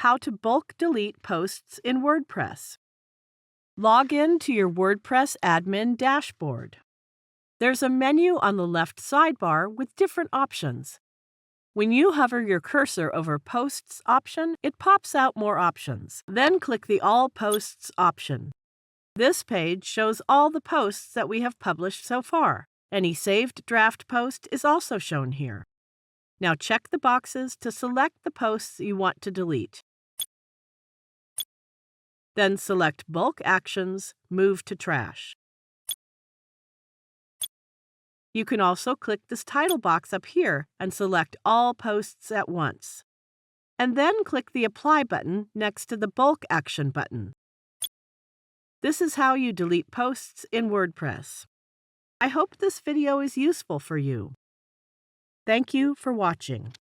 how to bulk delete posts in WordPress. Log in to your WordPress admin dashboard. There's a menu on the left sidebar with different options. When you hover your cursor over Posts option, it pops out more options. Then click the All Posts option. This page shows all the posts that we have published so far. Any saved draft post is also shown here. Now check the boxes to select the posts you want to delete. Then select Bulk Actions, Move to Trash. You can also click this title box up here and select all posts at once. And then click the Apply button next to the Bulk Action button. This is how you delete posts in WordPress. I hope this video is useful for you. Thank you for watching.